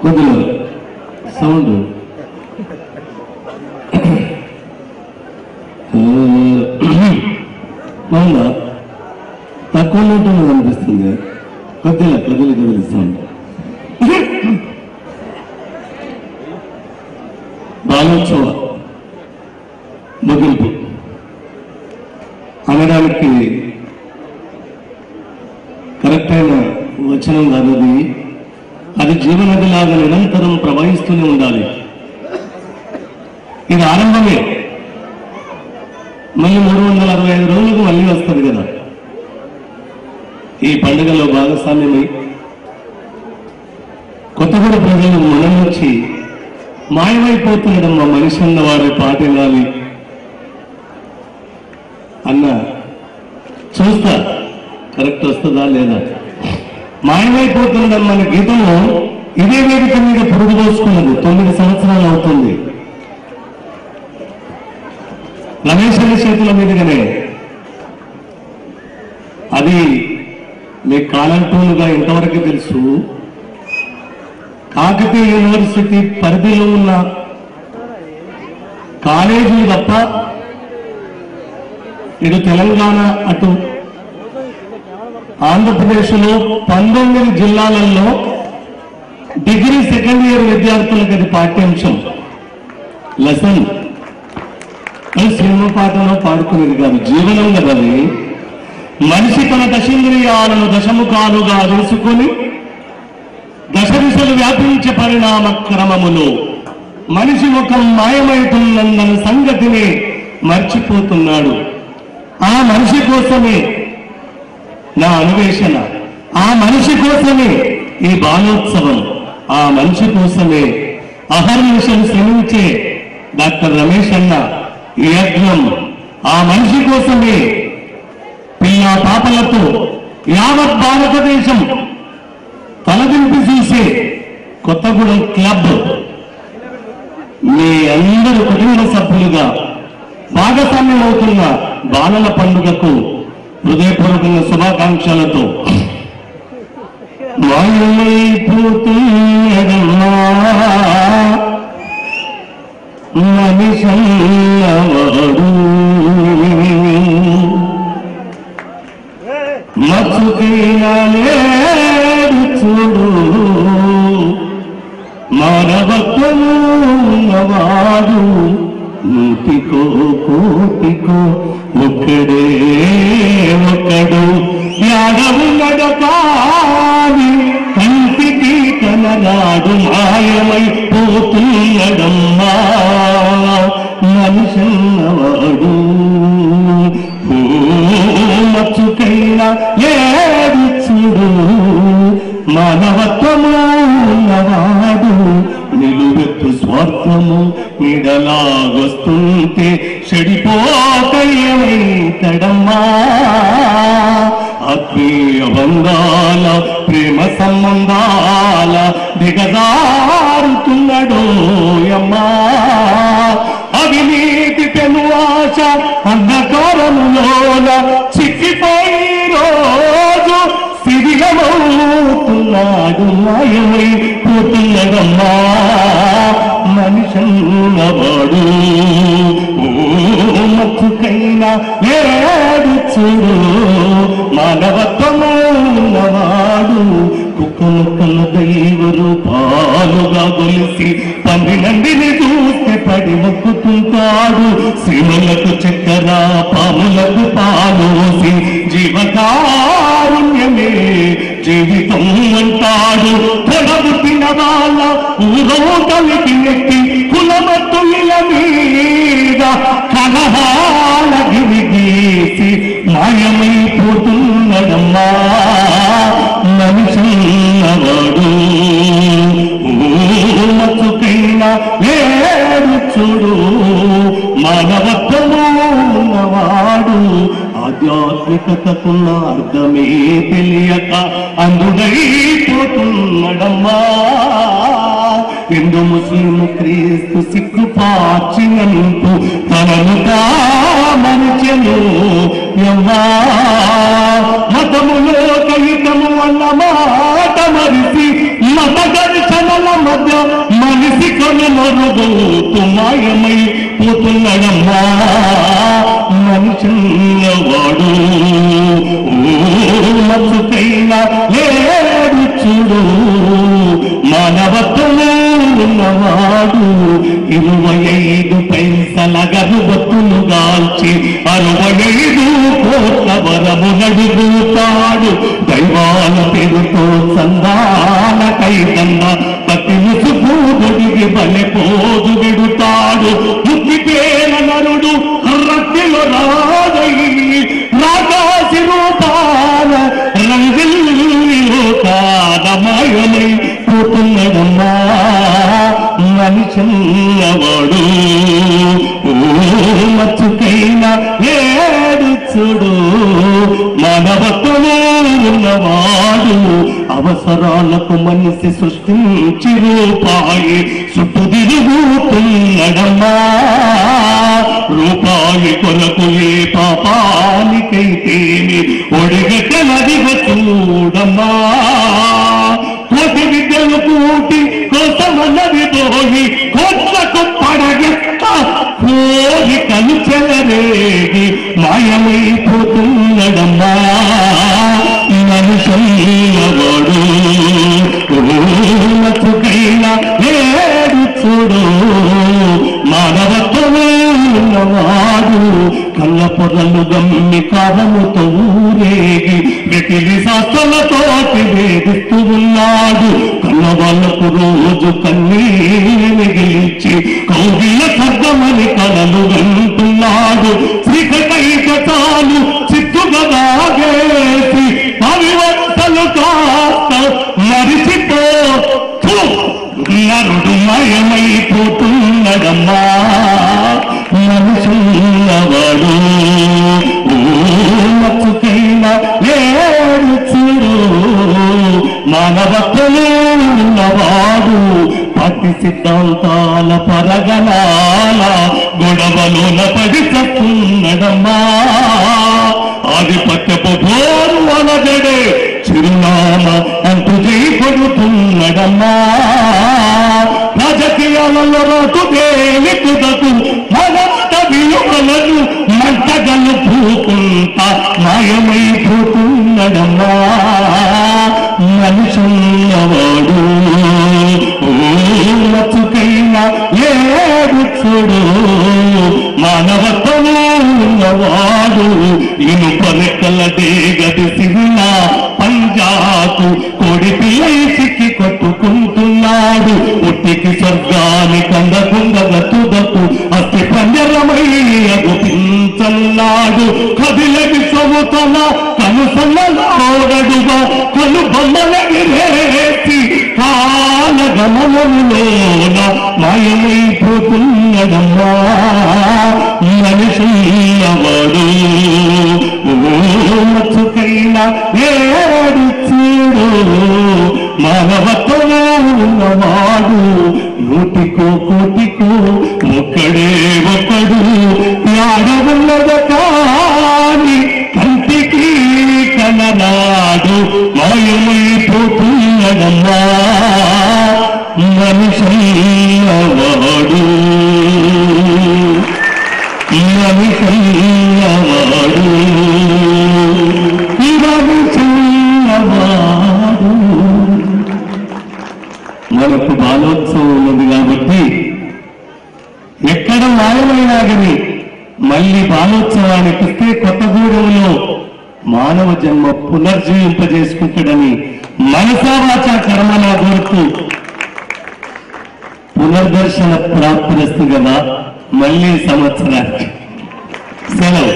కొద్దిగా సౌండ్ అవునా తక్కువ ఉన్నట్టు అనిపిస్తుంది. కొద్దిగా సౌండ్ బాలోత్సవ ముగింపు అనడానికి కరెక్ట్ అయిన వచనం కాదు. అది జీవనదిలాగా నిరంతరం ప్రవహిస్తూనే ఉండాలి. ఇది ఆరంభమే, మళ్ళీ 365 రోజులకు మళ్ళీ వస్తుంది కదా. ఈ పండుగలో భాగస్వామ్యమై కొత్తగూడ ప్రజలు మన నుంచి మాయమైపోతున్నాడమ్మా మనిషి అన్న వారి పాట వినాలి అన్న చూస్తా కరెక్ట్ వస్తుందా లేదా. మాయమైపోతున్నాడమ్మ మన గీతంలో ఇదే వేదిక మీద పురుగు పోసుకున్నది 9 సంవత్సరాలు అవుతుంది. రమేష్ అనే చేతుల మీదుగానే అది మీకు కాలంటూలుగా ఇంతవరకు తెలుసు. కాకతీయ యూనివర్సిటీ పరిధిలో ఉన్న కాలేజీలు తప్ప ఇటు తెలంగాణ అటు ఆంధ్రప్రదేశ్లో 19 జిల్లాలలో డిగ్రీ సెకండ్ ఇయర్ విద్యార్థులకు అది పాఠ్యాంశం లెసన్. సినిమా పాటలో పాడుకునేది కాదు, జీవనం కదా. అది మనిషి తన దశేంద్రియాలను దశముఖాలుగా తెలుసుకొని దశ దిశలు వ్యాపించే పరిణామ క్రమములో మనిషి ముఖం మాయమైతుందన్న సంగతిని మర్చిపోతున్నాడు. ఆ మనిషి కోసమే నా అన్వేషణ, ఆ మనిషి కోసమే ఈ బాలోత్సవం, ఆ మనిషి కోసమే అహర్నిశం శ్రమించే డాక్టర్ రమేష్ అన్న ఈ యజ్ఞం. ఆ మనిషి కోసమే పిల్ల పాపలతో యావత్ భారతదేశం తలదింపి చూసే కొత్తగూడెం క్లబ్ మీ అందరూ కుటుంబ సభ్యులుగా భాగస్వామ్యం అవుతున్న బాలల పండుగకు హృదయపూర్వకంగా శుభాకాంక్షలతో మనిషన్నవాడు మచ్చుకైనాడు చూడు మానవత్వమున్నవాడు నూటికో కోటికో ఒక్కడే ఒక్కడు యాదవు నడకాని కంటికి కనరాడు మాయమై పోతున్నడమ్మా మనిషన్నవాడు. మచ్చుకైనా ఏడు చూడు మానవత్వము ఉన్నవాడు నిలువెత్తు స్వార్థము నిడలాగొస్తుంటే చెడిపోతడమ్మా. ఆత్మీయ బంధాల ప్రేమ సంబంధాల దిగజారుతున్నాడోయమ్మా. అవినీతి పెను ఆశ అంధకారములోన చిక్కిపోయి రోజు శిథిలమవుతున్నాడు మాయమై పోతున్నాడమ్మా మనిషన్నవాడు. మచ్చుకైనా ఏడు చూడు మానవత్వము ఉన్నవాడు కుక్కముక్కల దైవ రూపాలుగా గొలిసి 12 చూస్తే పడి మొక్కుతుంటాడు. శ్రీమలకు చక్కెర పాములకు పాలోసి జీవకారుణ్యమే జీవితం అంటాడు. తొడబుట్టిన వాళ్ళ ఊరో కలిపి నెట్టి కులమతుల మీద కలహాల గిరిగీసి మాయమైపోతున్నడమ్మా మనిషన్నవాడు. మచ్చుకైనా ఏడు చూడు మానవత్వము ఉన్నవాడు. ఆధ్యాత్మికతకున్న అర్థమే తెలియక అందుడైపోతున్నడమ్మా. హిందూ ముస్లిం క్రీస్తు సిక్కు పార్చినంటూ తనను కామర్చెను యమ్మా. మతములో కవితము అన్న మాట మరిసి మత మధ్య మనిషి కను మరుగుతూ మాయమై పోతున్నాడమ్మా మనిషివాడు మచ్చుకైనా లేడు చూడు మానవత్వము ఉన్నవాడు 25 పైసల గర్భతులు గాల్చి 65 కోట్ల వరము నడుగుతాడు దైవాల పేరుతో సందాన కైతన్న పతి ముసుగూడికి బలె పోదు విడుతాడు ముక్తి పేర నరుడు రక్తిలో రాదయ్యి రాకాసి రూపాల రంగిల్లో కాదమాయమై పోతున్నదమ్మా మనిషివాడు మచ్చుకైనా ఏడు చూడు మానవత్వము ఉన్నవాడు అవసరాలకు మనిషి సృష్టించి రూపాయి చుట్టూ తిరుగుతున్నడమ్మా రూపాయి కొరకు ఏ పాపానికైతేమి ఒడిగట్టనదిగ చూడమ్మా కోటి విద్యలు కూటి కోసమన్నది పోయి కోట్లకు పడగెత్త కోరికలు చెలరేగి మాయమైపోతున్నడమ్మా మనుషులవాడు మచ్చుకైనా ఏడు చూడు మానవత్వము ఉన్నవాడు కళ్ళ పొరలు గమ్మి కారముతో ఊరేగి వెకిలి శాస్త్రాలతోటి వేధిస్తూ ఉన్నాడు కళ్ళ వాళ్ళకు రోజు కన్నీరు మిగిలించి కౌగిల సర్గమని కలలు అంటున్నాడు శ్రీకైక చాలు చిత్తుగా దాగేసి అవివత్తలు కాస్త మరిచిపో నరుడు మయమైపోతున్నడమ్మా మనుషులవాడు మచ్చుకైనా ఏడు చూడు మానవత్వము ఉన్నవాడు పట్టి సిద్ధాంతాల పరగనాల గొడవలోన పడి తప్పున్నడమ్మా ఆధిపత్యపు భోరు అనజడే చిరునామ అంటూ కొడుతున్నడమ్మా రాజకీయాలలో రాటు దేనికుదకు మనంత విలువలను మంటగలు పూకుంటా మాయమైపోతున్నడమ్మా మనుషులవాడు మచ్చుకైనా ఏడు చూడు మానవత్వము ఉన్నవాడు ఇనుప రెక్కల దేగది సిన్న పంజాకు కోడి పిల్లై సిక్కి కొట్టుకుంటున్నాడు ఉట్టికి స్వర్గానికి అందకుండా తుదకు అస్థి పంజరమై అగుపించన్నాడు కదిలకి సముతల కనుసన్నోడడుగా కను బొమ్మల విరేసి కాలగమనంలోన మాయమైపోతున్నడమ్మా మనిషివాడు మచ్చుకైనా ఏడు చూడు మానవత్వము ఉన్నవాడు నూటికో కోటికో ఒక్కడే ఒకడు యాడవున్నద కాని కంటికి కననాడు మాయమైపోతున్నడమ్మా మనిషివాడు మనిషివాడు మనకు బాలోత్సవం ఉన్నది కాబట్టి ఎక్కడ మాయమైనా కానీ మళ్ళీ బాలోత్సవానికి వస్తే కొత్తగూడెంలో మానవ జన్మ పునర్జీవింపజేసుకుంటాడని మనసా వాచా కర్మన కోరుతూ పునర్దర్శన ప్రాప్తిరస్తు కదా మళ్ళీ సంవత్సరానికి సెలవు.